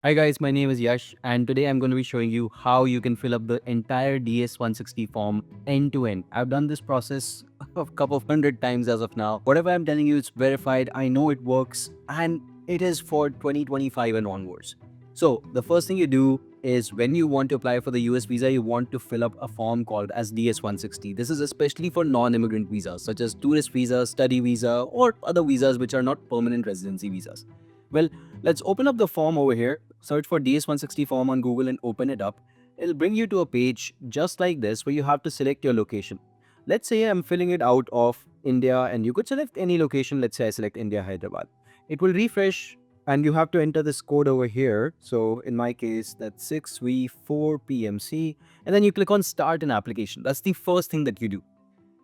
Hi guys, my name is Yash and today I'm going to be showing you how you can fill up the entire DS-160 form end to end. I've done this process a couple of hundred times as of now. Whatever I'm telling you, it's verified, I know it works and it is for 2025 and onwards. So the first thing you do is when you want to apply for the US visa, you want to fill up a form called as DS-160. This is especially for non-immigrant visas such as tourist visa, study visa or other visas which are not permanent residency visas. Well, let's open up the form over here. Search for DS-160 form on Google and open it up. It'll bring you to a page just like this where you have to select your location. Let's say I'm filling it out of India and you could select any location. Let's say I select India, Hyderabad. It will refresh and you have to enter this code over here. So in my case, that's 6V4PMC. And then you click on start an application. That's the first thing that you do.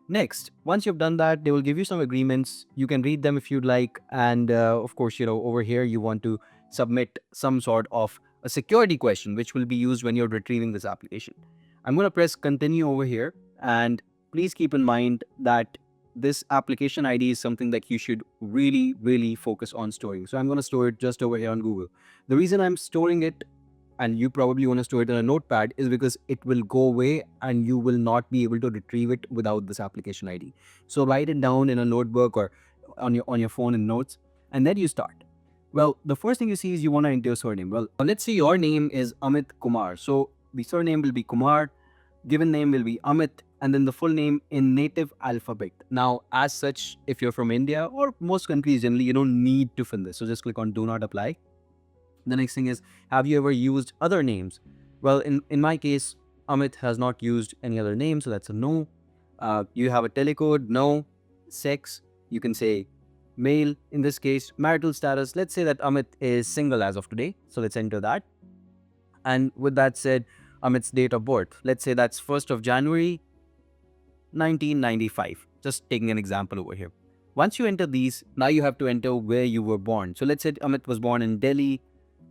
Next, once you've done that, they will give you some agreements. You can read them if you'd like. And of course, over here, you want to submit some sort of a security question, which will be used when you're retrieving this application. I'm going to press continue over here. And please keep in mind that this application ID is something that you should really focus on storing. So I'm going to store it just over here on Google. The reason I'm storing it and you probably want to store it in a notepad is because it will go away and you will not be able to retrieve it without this application ID. So write it down in a notebook or on your phone in notes and then you start. Well, the first thing you see is you want to enter your surname. Well, let's say your name is Amit Kumar. So the surname will be Kumar, given name will be Amit, and then the full name in native alphabet. Now, as such, if you're from India or most countries generally, you don't need to fill this. So just click on do not apply. The next thing is, have you ever used other names? Well, in my case, Amit has not used any other name, so that's a no. You have a telecode? No. Sex? You can say male in this case. Marital status? Let's say that Amit is single as of today, so let's enter that. And with that said, Amit's date of birth. Let's say that's 1st of January 1995. Just taking an example over here. Once you enter these, now you have to enter where you were born. So let's say Amit was born in Delhi,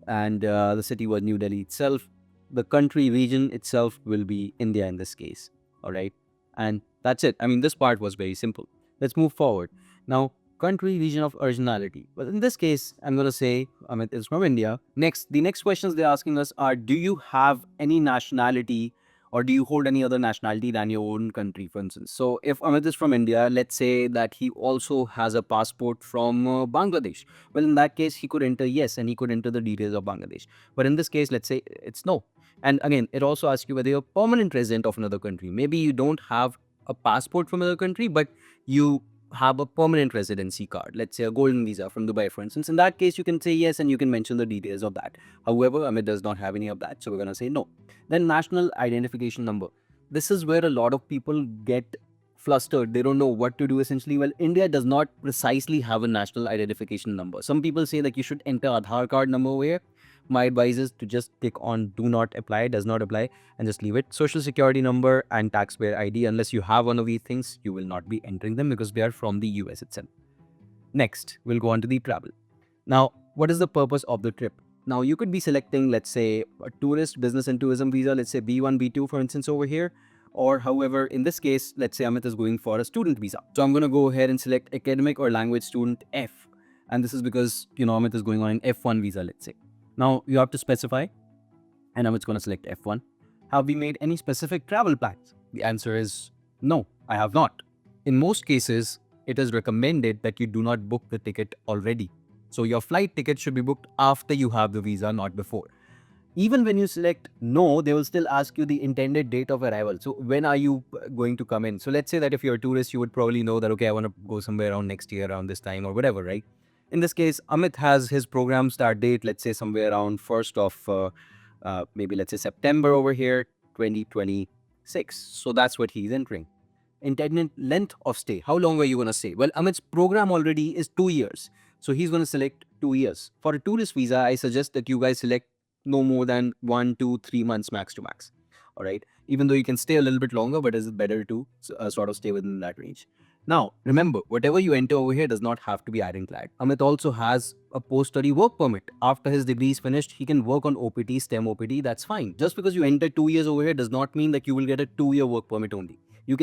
and the city was New Delhi itself. The country region itself will be India in this case. All right. And that's it. I mean, this part was very simple. Let's move forward. Now, country region of originality. Well, in this case, I'm going to say Amit is from India. Next, the next questions they're asking us are, do you have any nationality or do you hold any other nationality than your own country, for instance? So if Amit is from India, let's say that he also has a passport from Bangladesh. Well, in that case, he could enter yes, and he could enter the details of Bangladesh. But in this case, let's say it's no. And again, it also asks you whether you're a permanent resident of another country. Maybe you don't have a passport from another country, but you have a permanent residency card, let's say a golden visa from Dubai, for instance. In that case, you can say yes and you can mention the details of that. However, Amit does not have any of that, so we're going to say no. Then national identification number. This is where a lot of people get flustered. They don't know what to do essentially. Well, India does not precisely have a national identification number. Some people say that you should enter Aadhaar card number over here. My advice is to just click on do not apply, does not apply, and just leave it. Social security number and taxpayer ID. Unless you have one of these things, you will not be entering them because they are from the US itself. Next, we'll go on to the travel. Now, what is the purpose of the trip? Now, you could be selecting, let's say, a tourist, business and tourism visa, let's say B1, B2, for instance, over here. Or however, in this case, let's say Amit is going for a student visa. So I'm going to go ahead and select academic or language student F. And this is because, Amit is going on an F1 visa, let's say. Now, you have to specify, and Amit's going to select F1. Have we made any specific travel plans? The answer is no, I have not. In most cases, it is recommended that you do not book the ticket already. So your flight ticket should be booked after you have the visa, not before. Even when you select no, they will still ask you the intended date of arrival. So when are you going to come in? So let's say that if you're a tourist, you would probably know that, okay, I want to go somewhere around next year, around this time or whatever, right? In this case, Amit has his program start date, let's say somewhere around 1st of maybe let's say September over here, 2026. So that's what he's entering. Intended length of stay. How long are you going to stay? Well, Amit's program already is 2 years. So he's going to select 2 years. For a tourist visa, I suggest that you guys select no more than 1, 2, 3 months max to max. All right. Even though you can stay a little bit longer, but it's better to sort of stay within that range. Now, remember, whatever you enter over here does not have to be ironclad. Amit also has a post-study work permit. After his degree is finished, he can work on OPT, STEM OPT, that's fine. Just because you enter 2 years over here does not mean that you will get a 2-year work permit only. You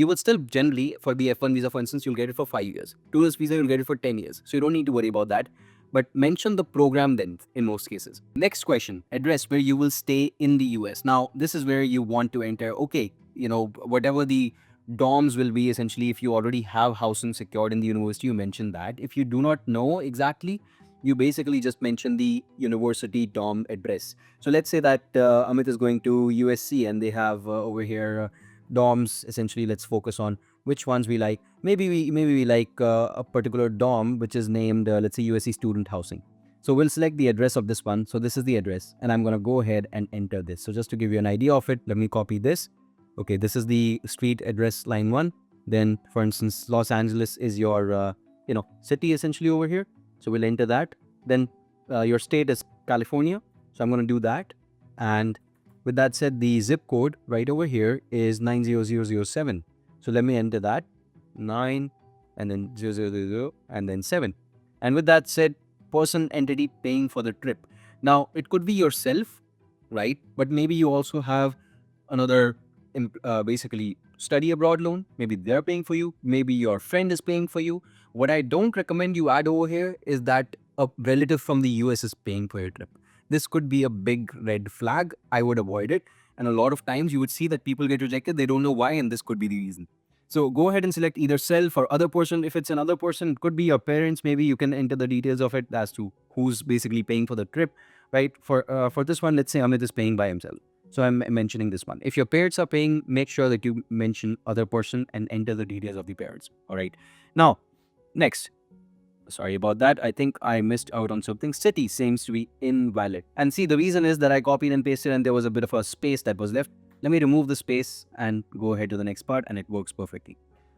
would still generally, for the F1 visa, for instance, you'll get it for 5 years. Tourist visa, you'll get it for 10 years. So you don't need to worry about that. but mention the program then in most cases. Next question, address where you will stay in the US. Now, this is where you want to enter, okay, whatever the dorms will be, essentially, if you already have housing secured in the university, you mention that. If you do not know exactly, you basically just mention the university dorm address. So let's say that Amit is going to USC and they have over here dorms. Essentially, let's focus on which ones we like. Maybe we like a particular dorm which is named let's say USC student housing. So we'll select the address of this one. So this is the address, and I'm gonna go ahead and enter this. So just to give you an idea of it, let me copy this. Okay, this is the street address, line 1. Then, for instance, Los Angeles is your city essentially over here. So we'll enter that. Then your state is California. So I'm going to do that. And with that said, the zip code right over here is 90007. So let me enter that. 9 and then 000 and then 7. And with that said, person entity paying for the trip. Now, it could be yourself, right? But maybe you also have another basically study abroad loan. Maybe they're paying for you. Maybe your friend is paying for you. What I don't recommend you add over here is that a relative from the US is paying for your trip. This could be a big red flag. I would avoid it. And a lot of times you would see that people get rejected. They don't know why, and this could be the reason. So go ahead and select either self or other person. If it's another person, it could be your parents. Maybe you can enter the details of it as to who's basically paying for the trip, right? For this one, let's say Amit is paying by himself. So I'm mentioning this one. If your parents are paying, make sure that you mention other person and enter the details of the parents. All right. Now, next. Sorry about that. I think I missed out on something. City seems to be invalid. And see, the reason is that I copied and pasted and there was a bit of a space that was left. Let me remove the space and go ahead to the next part, and it works perfectly.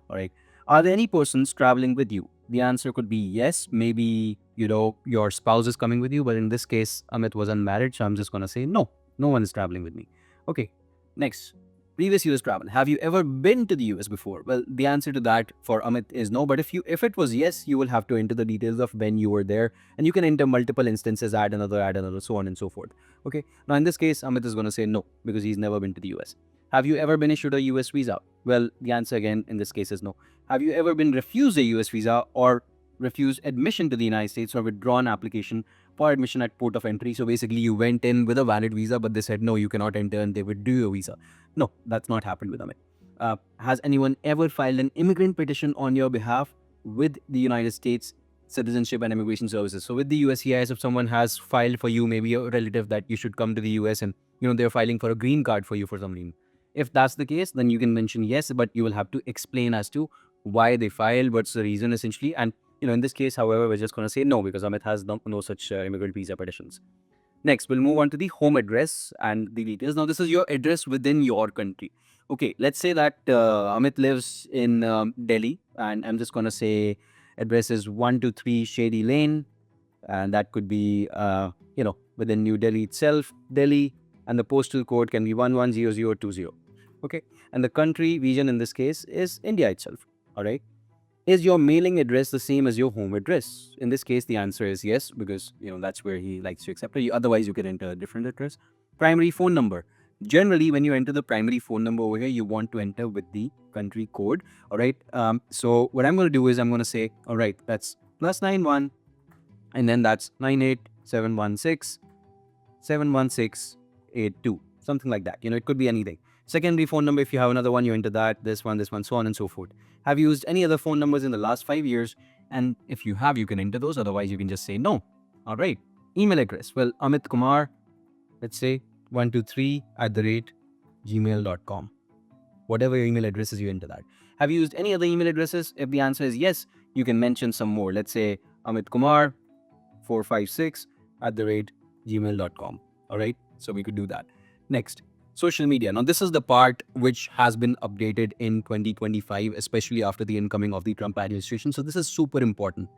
All right. Are there any persons traveling with you? The answer could be yes. Maybe, your spouse is coming with you. But in this case, Amit was unmarried. So I'm just going to say no. No one is traveling with me. Okay. Next. Previous US travel. Have you ever been to the US before? Well, the answer to that for Amit is no. But if it was yes, you will have to enter the details of when you were there, and you can enter multiple instances, add another, so on and so forth. Okay. Now in this case, Amit is going to say no because he's never been to the US. Have you ever been issued a US visa? Well, the answer again in this case is no. Have you ever been refused a US visa or refused admission to the United States or withdrawn application for admission at port of entry? So basically, you went in with a valid visa, but they said no, you cannot enter, and they withdrew your visa. No, that's not happened with Amit. Has anyone ever filed an immigrant petition on your behalf with the United States Citizenship and Immigration Services? So with the USCIS, if someone has filed for you, maybe a relative that you should come to the US, and they're filing for a green card for you for some reason. If that's the case, then you can mention yes, but you will have to explain as to why they filed, what's the reason essentially. And in this case, however, we're just going to say no because Amit has no such immigrant visa petitions. Next, we'll move on to the home address and the details. Now, this is your address within your country. Okay, let's say that Amit lives in Delhi, and I'm just going to say address is 123 Shady Lane, and that could be, within New Delhi itself, Delhi, and the postal code can be 110020. Okay, and the country region in this case is India itself. All right. Is your mailing address the same as your home address? In this case, the answer is yes, because that's where he likes to accept it. Otherwise, you can enter a different address. Primary phone number. Generally, when you enter the primary phone number over here, you want to enter with the country code. All right. So what I'm going to do is I'm going to say, all right, that's +91, and then that's 98716 something like that. It could be anything. Secondary phone number, if you have another one, you enter that, this one, so on and so forth. Have you used any other phone numbers in the last 5 years? And if you have, you can enter those. Otherwise, you can just say no. All right. Email address. Well, Amit Kumar, let's say 123@gmail.com. Whatever your email address is, you enter that. Have you used any other email addresses? If the answer is yes, you can mention some more. Let's say Amit Kumar 456@gmail.com. All right. So we could do that. Next, social media. Now, this is the part which has been updated in 2025, especially after the incoming of the Trump administration. So this is super important.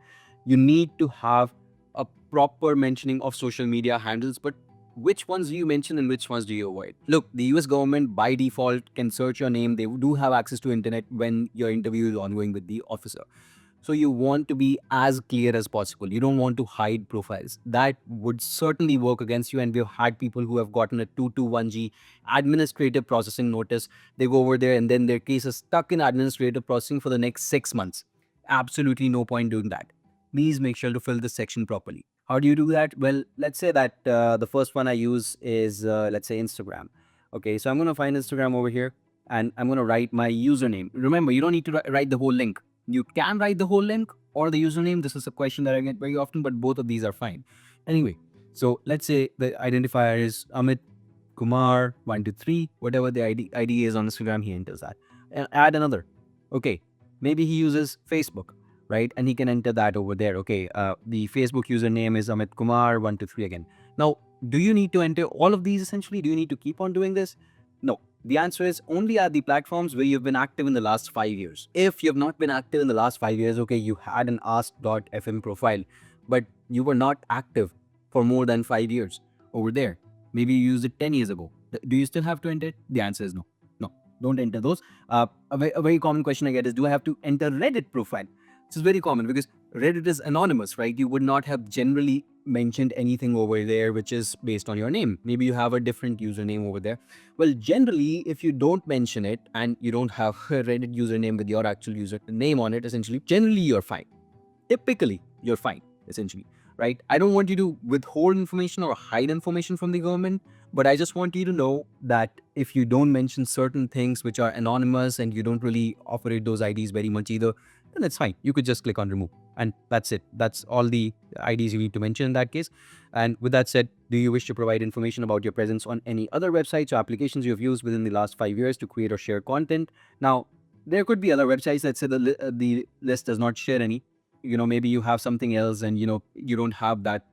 You need to have a proper mentioning of social media handles, but which ones do you mention and which ones do you avoid? Look, the US government by default can search your name. They do have access to internet when your interview is ongoing with the officer. So you want to be as clear as possible. You don't want to hide profiles. That would certainly work against you. And we've had people who have gotten a 221G administrative processing notice. They go over there and then their case is stuck in administrative processing for the next 6 months. Absolutely no point doing that. please make sure to fill this section properly. How do you do that? Well, let's say that the first one I use is, let's say, Instagram. Okay, so I'm going to find Instagram over here and I'm going to write my username. Remember, you don't need to write the whole link. You can write the whole link or the username. This is a question that I get very often, but both of these are fine. Anyway, so let's say the identifier is Amit Kumar 123, whatever the ID is on Instagram, he enters that. And add another. Okay, maybe he uses Facebook, right? And he can enter that over there. Okay, the Facebook username is Amit Kumar 123 again. Now, do you need to enter all of these essentially? Do you need to keep on doing this? No. The answer is only at the platforms where you've been active in the last 5 years. If you have not been active in the last 5 years, okay, you had an ask.fm profile, but you were not active for more than 5 years over there. Maybe you used it 10 years ago. Do you still have to enter it? The answer is no. No, don't enter those. A very common question I get is, do I have to enter Reddit profile? This is very common because Reddit is anonymous, right? You would not have generally mentioned anything over there which is based on your name. Maybe you have a different username over there. Well, generally, if you don't mention it and you don't have a Reddit username with your actual username on it, essentially, generally you're fine. Typically, you're fine, essentially, right? I don't want you to withhold information or hide information from the government, but I just want you to know that if you don't mention certain things which are anonymous and you don't really operate those IDs very much either, then it's fine. You could just click on remove and that's it. That's all the IDs you need to mention in that case. And with that said, do you wish to provide information about your presence on any other websites or applications you've used within the last 5 years to create or share content? Now, there could be other websites that say the list does not share any. Maybe you have something else and, you don't have that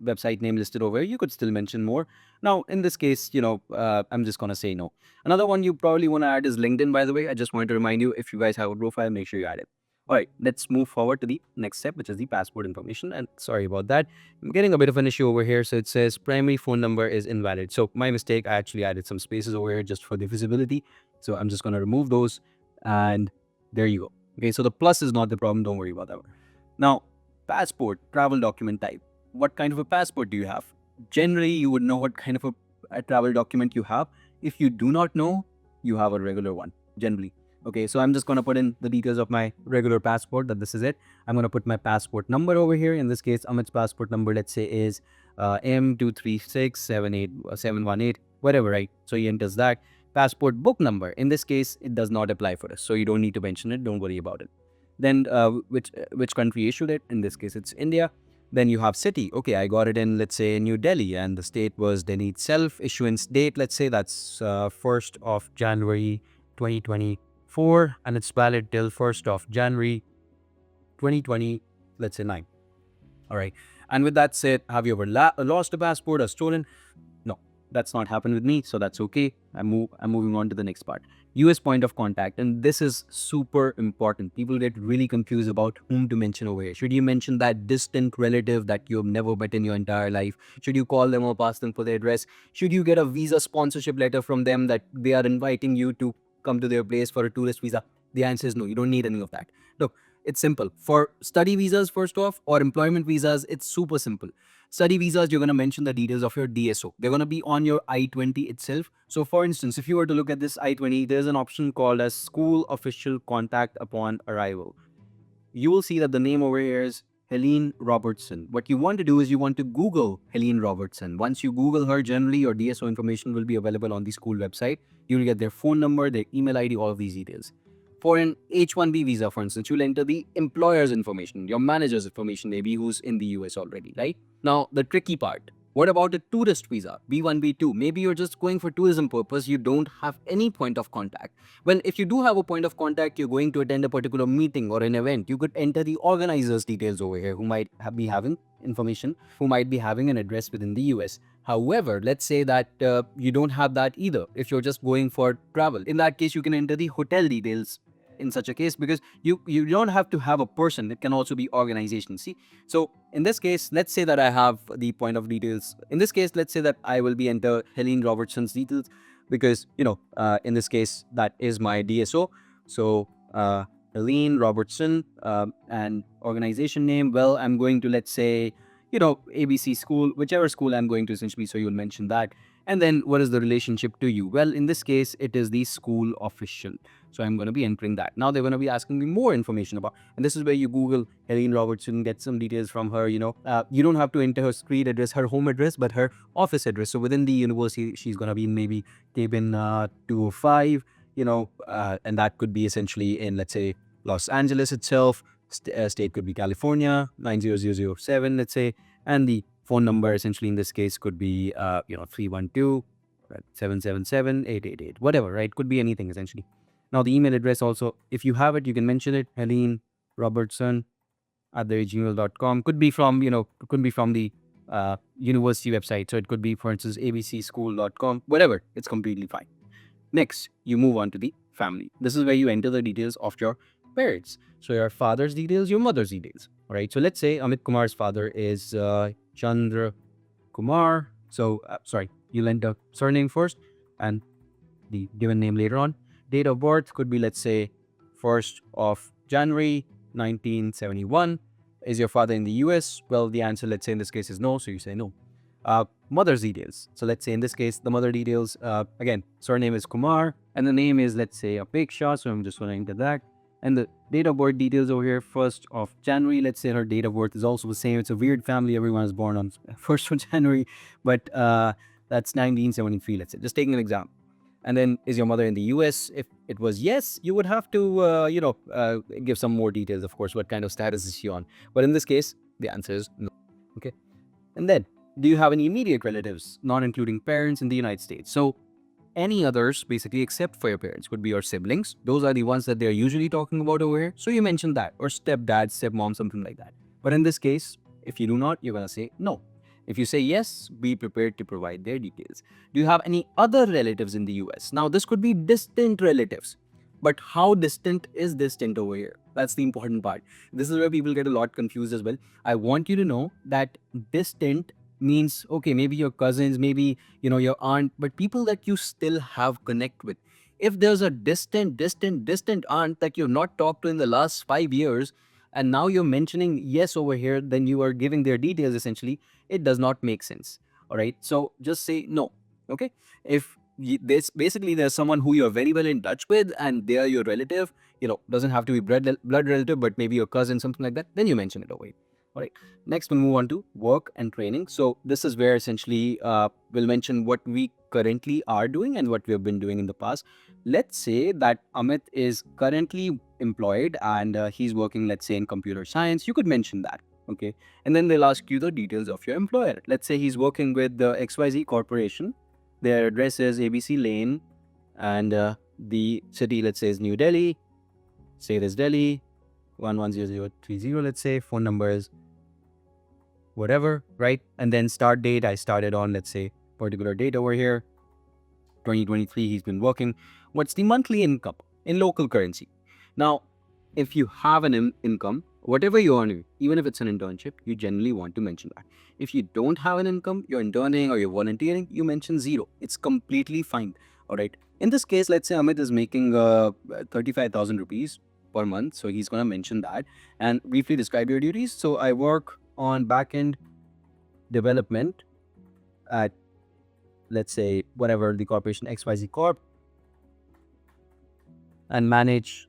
website name listed over here. You could still mention more. Now, in this case, I'm just going to say no. Another one you probably want to add is LinkedIn, by the way. I just wanted to remind you, if you guys have a profile, make sure you add it. All right, let's move forward to the next step, which is the passport information. And sorry about that. I'm getting a bit of an issue over here. So it says primary phone number is invalid. So my mistake, I actually added some spaces over here just for the visibility. So I'm just going to remove those. And there you go. Okay, so the plus is not the problem. Don't worry about that one. Now, passport, travel document type. What kind of a passport do you have? Generally, you would know what kind of a travel document you have. If you do not know, you have a regular one, generally. Okay, so I'm just going to put in the details of my regular passport, that this is it. I'm going to put my passport number over here. In this case, Amit's passport number, let's say, is M23678718, whatever, right? So he enters that. Passport book number. In this case, it does not apply for us, so you don't need to mention it. Don't worry about it. Then which country issued it? In this case, it's India. Then you have city. Okay, I got it in, let's say, New Delhi, and the state was Delhi itself. Issuance date, let's say that's 1st of January 2024, and it's valid till 1st of January 2020, let's say 9. All right. And with that said, have you ever lost a passport or stolen? No, that's not happened with me, so that's okay. I'm moving on to the next part. US point of contact, and this is super important. People get really confused about whom to mention over here. Should you mention that distant relative that you've never met in your entire life? Should you call them or pass them for their address? Should you get a visa sponsorship letter from them that they are inviting you to come to their place for a tourist visa? The answer is no. You don't need any of that. Look, it's simple. For study visas, first off, or employment visas, it's super simple. Study visas, you're going to mention the details of your DSO. They're going to be on your I-20 itself. So for instance, if you were to look at this I-20, there's an option called as School Official Contact Upon Arrival. You will see that the name over here is Helene Robertson. What you want to do is you want to Google Helene Robertson. Once you Google her, generally your DSO information will be available on the school website. You'll get their phone number, their email ID, all of these details. For an H-1B visa, for instance, you'll enter the employer's information, your manager's information, maybe who's in the US already, right? Now, the tricky part. What about a tourist visa, B1, B2? Maybe you're just going for tourism purpose. You don't have any point of contact. Well, if you do have a point of contact, you're going to attend a particular meeting or an event. You could enter the organizer's details over here, who might be having information, who might be having an address within the US. However, let's say that you don't have that either. If you're just going for travel, in that case, you can enter the hotel details in such a case, because you don't have to have a person. It can also be organization. See, so in this case, let's say that I have the point of details. In this case, let's say that I will be enter Helene Robertson's details, because in this case, that is my DSO. So Helene Robertson, and organization name, well, I'm going to, let's say, ABC school, whichever school I'm going to, essentially. So you'll mention that. And then what is the relationship to you? Well, in this case, it is the school official. So I'm going to be entering that. Now they're going to be asking me more information about, and this is where you Google Helene Robertson, get some details from her. You don't have to enter her street address, her home address, but her office address. So within the university, she's going to be maybe cabin 205, and that could be essentially in, let's say, Los Angeles itself. State could be California, 90007, let's say, and the phone number essentially in this case could be 312 777 888, whatever, right? Could be anything essentially. Now the email address also, if you have it, you can mention it. Helene Robertson at the gmail.com. Could be from the university website. So it could be, for instance, abcschool.com, whatever. It's completely fine. Next, you move on to the family. This is where you enter the details of your parents. So your father's details, your mother's details. All right. So let's say Amit Kumar's father is Chandra Kumar. So sorry, you'll enter surname first and the given name later on. Date of birth could be, let's say, 1st of January 1971. Is your father in the US? Well, the answer, let's say in this case, is no. So you say no. Mother's details. So let's say in this case, the mother details, again, surname is Kumar and the name is, let's say, Apeksha. So I'm just going to enter that. And the date of birth details over here, 1st of January. Let's say her date of birth is also the same. It's a weird family. Everyone is born on 1st of January, but that's 1973, let's say. Just taking an example. And then, is your mother in the US? If it was yes, you would have to, give some more details, of course. What kind of status is she on? But in this case, the answer is no. Okay. And then, do you have any immediate relatives, not including parents, in the United States? So, any others, basically, except for your parents, could be your siblings. Those are the ones that they're usually talking about over here. So, you mentioned that, or stepdad, stepmom, something like that. But in this case, if you do not, you're going to say no. If you say yes, be prepared to provide their details. Do you have any other relatives in the US? Now, this could be distant relatives. But how distant is distant over here? That's the important part. This is where people get a lot confused as well. I want you to know that distant means, okay, maybe your cousins, maybe, your aunt, but people that you still have connect with. If there's a distant aunt that you've not talked to in the last 5 years, and now you're mentioning yes over here, then you are giving their details essentially. It does not make sense. All right. So just say no. Okay. If there's someone who you're very well in touch with and they are your relative, doesn't have to be blood relative, but maybe your cousin, something like that, then you mention it over here. All right. Next, we'll move on to work and training. So this is where essentially we'll mention what we currently are doing and what we have been doing in the past. Let's say that Amit is currently employed and he's working, let's say, in computer science. You could mention that. Okay. And then they'll ask you the details of your employer. Let's say he's working with the XYZ Corporation. Their address is ABC Lane and the city, let's say, is New Delhi. State is Delhi, 110030, let's say. Phone number is whatever, right? And then start date, I started on, let's say, particular date over here. 2023, he's been working. What's the monthly income in local currency? Now, if you have an income, whatever you earn, even if it's an internship, you generally want to mention that. If you don't have an income, you're interning or you're volunteering, you mention zero. It's completely fine. All right. In this case, let's say Amit is making 35,000 rupees per month. So he's going to mention that and briefly describe your duties. So I work on backend development at, let's say, whatever the corporation XYZ Corp, and manage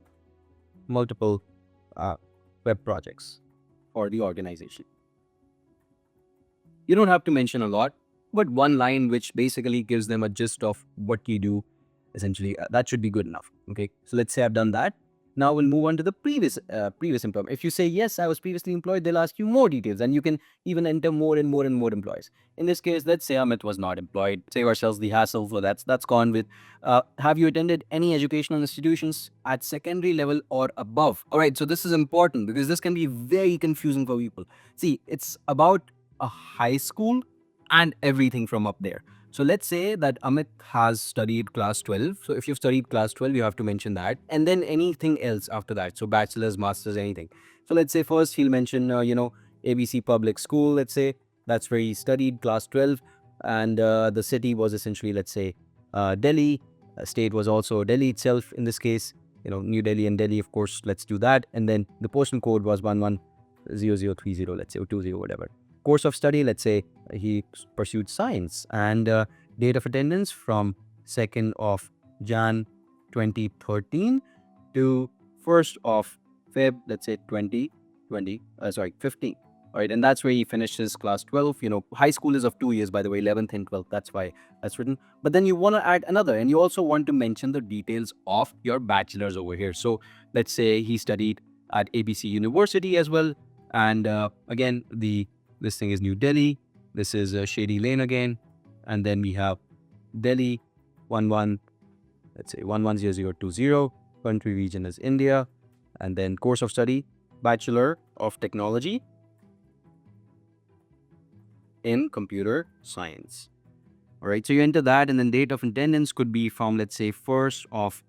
multiple web projects for the organization. You don't have to mention a lot, but one line which basically gives them a gist of what you do, essentially, that should be good enough. Okay, so let's say I've done that. Now we'll move on to the previous employment. If you say, yes, I was previously employed, they'll ask you more details and you can even enter more and more and more employees. In this case, let's say Amit was not employed. Save ourselves the hassle, so that's gone with. Have you attended any educational institutions at secondary level or above? All right, so this is important because this can be very confusing for people. See, it's about a high school and everything from up there. So let's say that Amit has studied class 12. So if you've studied class 12, you have to mention that. And then anything else after that. So bachelor's, master's, anything. So let's say first he'll mention, ABC Public School, let's say. That's where he studied class 12. And the city was essentially, let's say, Delhi. State was also Delhi itself in this case. New Delhi and Delhi, of course, let's do that. And then the postal code was 110030, let's say, or 20, whatever. Course of study, let's say he pursued science, and Date of attendance from 2nd of Jan 2013 to 1st of Feb, let's say 15. All right, and that's where he finishes class 12. High school is of 2 years, by the way, 11th and 12th. That's why that's written. But then you want to add another, and you also want to mention the details of your bachelor's over here. So let's say he studied at ABC University as well. And again, this thing is New Delhi. This is Shady Lane again. And then we have Delhi, 110020. Country region is India. And then course of study, Bachelor of Technology in Computer Science. All right, so you enter that, and then date of attendance could be from, let's say, 1st of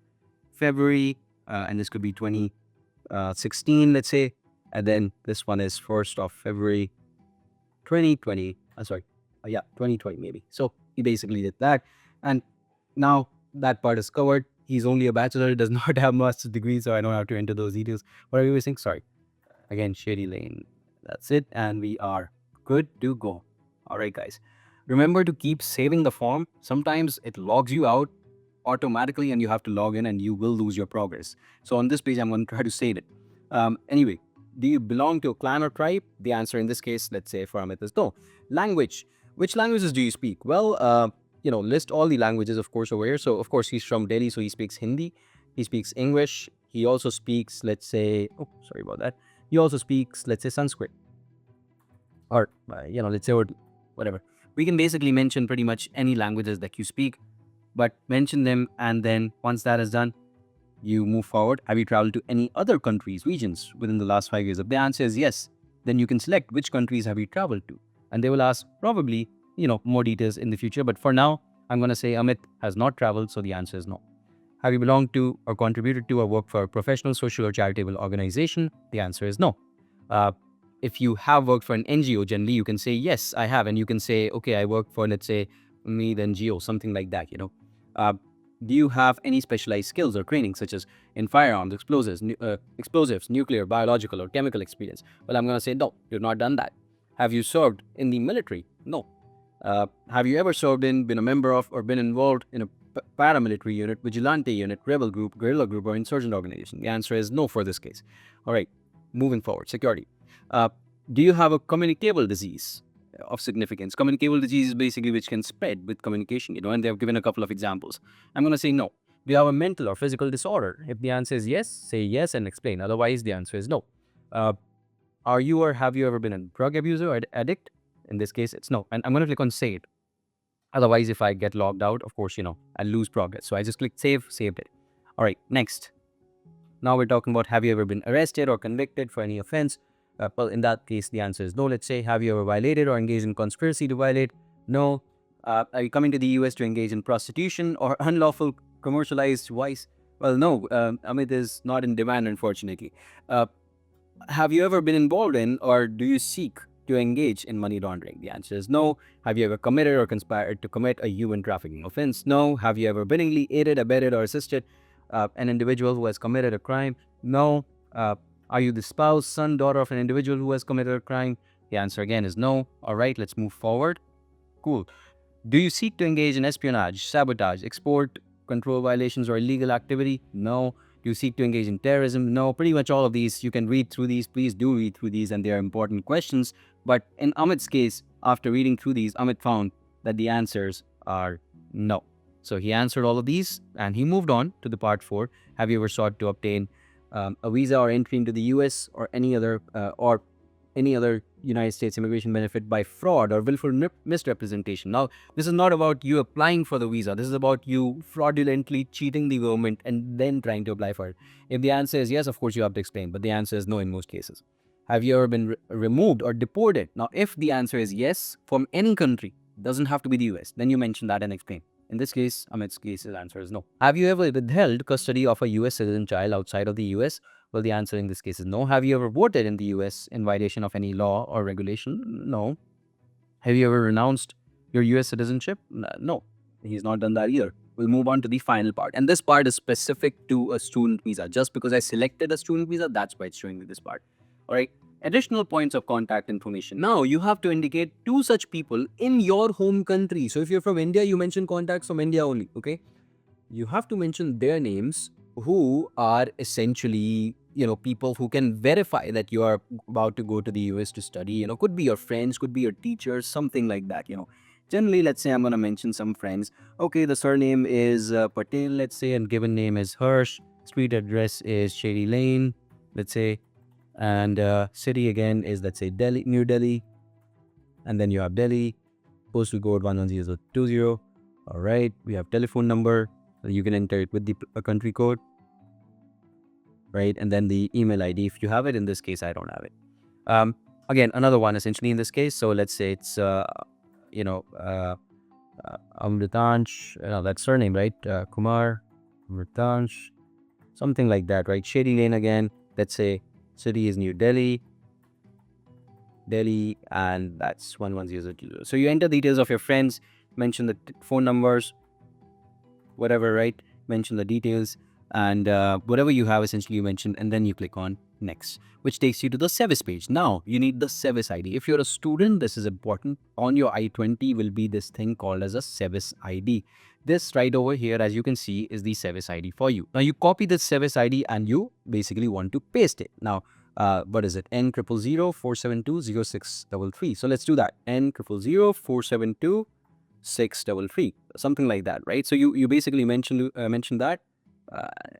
February, and this could be 2016, let's say. And then this one is 1st of February, 2020. 2020 maybe. So he basically did that. And now that part is covered. He's only a bachelor, does not have master's degree, so I don't have to enter those details. What are you saying? Sorry. Again, Shady Lane. That's it. And we are good to go. All right, guys. Remember to keep saving the form. Sometimes it logs you out automatically and you have to log in and you will lose your progress. So on this page, I'm going to try to save it. Anyway, do you belong to a clan or tribe? The answer in this case, let's say for Amit, is no. Language. Which languages do you speak? Well, list all the languages, of course, over here. So, of course, he's from Delhi, so he speaks Hindi. He speaks English. He also speaks, let's say, sorry about that. He also speaks, let's say, Sanskrit. Or, let's say, whatever. We can basically mention pretty much any languages that you speak, but mention them. And then once that is done, you move forward. Have you traveled to any other countries, regions within the last 5 years? If the answer is yes, then you can select which countries have you traveled to. And they will ask probably, more details in the future. But for now, I'm going to say Amit has not traveled. So the answer is no. Have you belonged to or contributed to or worked for a professional, social, or charitable organization? The answer is no. If you have worked for an NGO, generally you can say, yes, I have. And you can say, okay, I work for, let's say, me, the NGO, something like that, Do you have any specialized skills or training, such as in firearms, explosives, nuclear, biological, or chemical experience? Well, I'm going to say, no, you've not done that. Have you served in the military? No. Have you ever served in, been a member of, or been involved in a paramilitary unit, vigilante unit, rebel group, guerrilla group, or insurgent organization? The answer is no for this case. All right, moving forward, security. Do you have a communicable disease of significance? Communicable disease is basically which can spread with communication, and they have given a couple of examples. I'm going to say no. Do you have a mental or physical disorder? If the answer is yes, say yes and explain. Otherwise, the answer is no. Are you or have you ever been a drug abuser or addict? In this case, it's no. And I'm going to click on save. Otherwise, if I get logged out, of course, I'll lose progress. So I just click save, saved it. All right, next. Now we're talking about, have you ever been arrested or convicted for any offense? Well, in that case, the answer is no. Let's say, have you ever violated or engaged in conspiracy to violate? No. Are you coming to the US to engage in prostitution or unlawful commercialized vice? Well, no. Amit is not in demand, unfortunately. Have you ever been involved in, or do you seek to engage in money laundering? The answer is no. Have you ever committed or conspired to commit a human trafficking offense? No. Have you ever willingly aided, abetted, or assisted an individual who has committed a crime? No. Are you the spouse, son, daughter of an individual who has committed a crime? The answer again is no. All right, let's move forward. Cool. Do you seek to engage in espionage, sabotage, export control violations, or illegal activity? No. Do you seek to engage in terrorism? No. Pretty much all of these. You can read through these. Please do read through these, and they are important questions. But in Amit's case, after reading through these, Amit found that the answers are no. So he answered all of these, and he moved on to the part 4. Have you ever sought to obtain a visa or entry into the US or any other United States immigration benefit by fraud or willful misrepresentation? Now, this is not about you applying for the visa. This is about you fraudulently cheating the government and then trying to apply for it. If the answer is yes, of course, you have to explain, but the answer is no in most cases. Have you ever been removed or deported? Now, if the answer is yes, from any country, doesn't have to be the US, then you mention that and explain. In this case, Amit's case's answer is no. Have you ever withheld custody of a US citizen child outside of the US? Well, the answer in this case is no. Have you ever voted in the US in violation of any law or regulation? No. Have you ever renounced your US citizenship? No. He's not done that either. We'll move on to the final part. And this part is specific to a student visa. Just because I selected a student visa, that's why it's showing me this part. All right. Additional points of contact information. Now you have to indicate 2 such people in your home country. So if you're from India, you mention contacts from India only, okay? You have to mention their names who are essentially, people who can verify that you are about to go to the US to study. Could be your friends, could be your teachers, something like that. Generally, let's say I'm going to mention some friends. Okay, the surname is Patel, let's say, and given name is Hirsch. Street address is Shady Lane, let's say, and city again is, let's say, Delhi, New Delhi, and then you have Delhi, postal code 11020. All right, we have telephone number. You can enter it with the country code, right? And then the email ID if you have it. In this case, I don't have it. Again, another one essentially in this case. So let's say it's Amritansh. That's surname, right? Kumar, Amritansh, something like that, right? Shady Lane again. Let's say city is New Delhi, and that's 11020. So you enter details of your friends, mention the phone numbers, whatever, right? Mention the details, and whatever you have essentially you mention, and then you click on next, which takes you to the service page. Now you need the service ID. If you're a student, this is important. On your I-20 will be this thing called as a service ID. This right over here, as you can see, is the service ID for you. Now you copy this service ID and you basically want to paste it. Now what is it? N00047206333. So let's do that. N00047206333, something like that, right? So you basically mention that.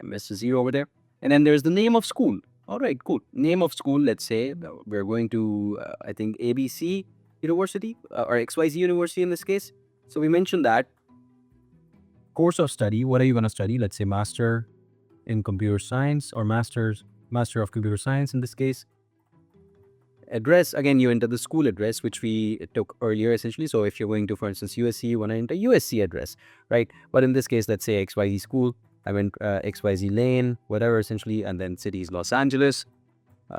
Missed a zero over there, and then there's the name of school. All right, cool. Name of school. Let's say we're going to I think ABC University or XYZ University in this case. So we mentioned that. Course of study. What are you going to study? Let's say master in computer science or master of computer science in this case. Address, again, you enter the school address, which we took earlier essentially. So if you're going to, for instance, USC, you want to enter USC address, right? But in this case, let's say XYZ school, I went XYZ lane, whatever essentially, and then city is Los Angeles,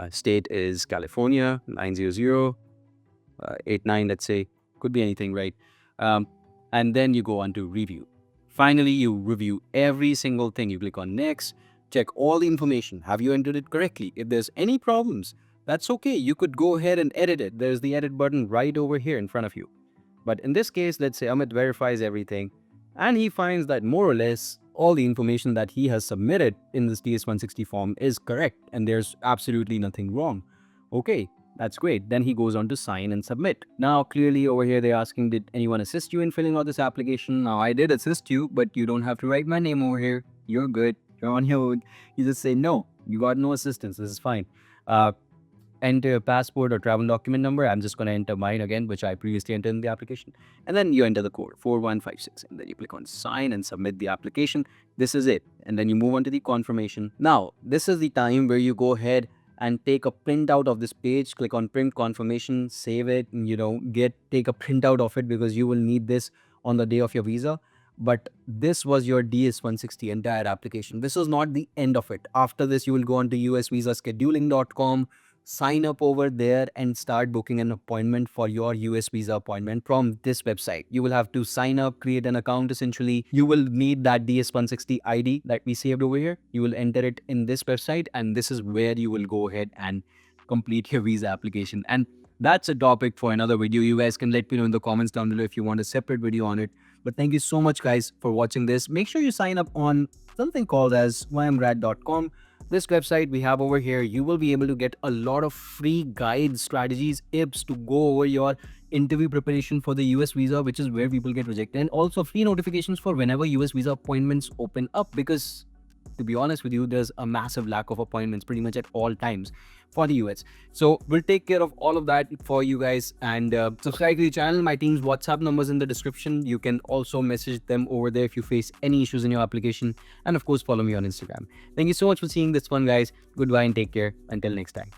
state is California, 90089, let's say, could be anything, right? And then you go on to review. Finally, you review every single thing. You click on next, check all the information. Have you entered it correctly? If there's any problems, that's okay. You could go ahead and edit it. There's the edit button right over here in front of you. But in this case, let's say Amit verifies everything and he finds that more or less all the information that he has submitted in this DS-160 form is correct and there's absolutely nothing wrong. Okay, that's great. Then he goes on to sign and submit. Now, clearly over here, they're asking, did anyone assist you in filling out this application? Now, I did assist you, but you don't have to write my name over here. You're good. You're on your own. You just say, no, you got no assistance. This is fine. Enter your passport or travel document number. I'm just going to enter mine again, which I previously entered in the application. And then you enter the code 4156 and then you click on sign and submit the application. This is it. And then you move on to the confirmation. Now, this is the time where you go ahead and take a printout of this page, click on print confirmation, save it, and, take a printout of it because you will need this on the day of your visa. But this was your DS-160 entire application. This was not the end of it. After this, you will go on to usvisascheduling.com, sign up over there and start booking an appointment for your US visa appointment from this website. You will have to sign up, create an account essentially. You will need that DS-160 ID that we saved over here. You will enter it in this website and this is where you will go ahead and complete your visa application. And that's a topic for another video. You guys can let me know in the comments down below if you want a separate video on it. But thank you so much guys for watching this. Make sure you sign up on something called as YMGrad.com. This website we have over here, you will be able to get a lot of free guides, strategies, tips to go over your interview preparation for the US visa, which is where people get rejected, and also free notifications for whenever US visa appointments open up, because to be honest with you, there's a massive lack of appointments pretty much at all times for the US. So we'll take care of all of that for you guys, and subscribe to the channel. My team's WhatsApp number's in the description. You can also message them over there if you face any issues in your application, and of course follow me on Instagram. Thank you so much for seeing this one guys. Goodbye and take care until next time.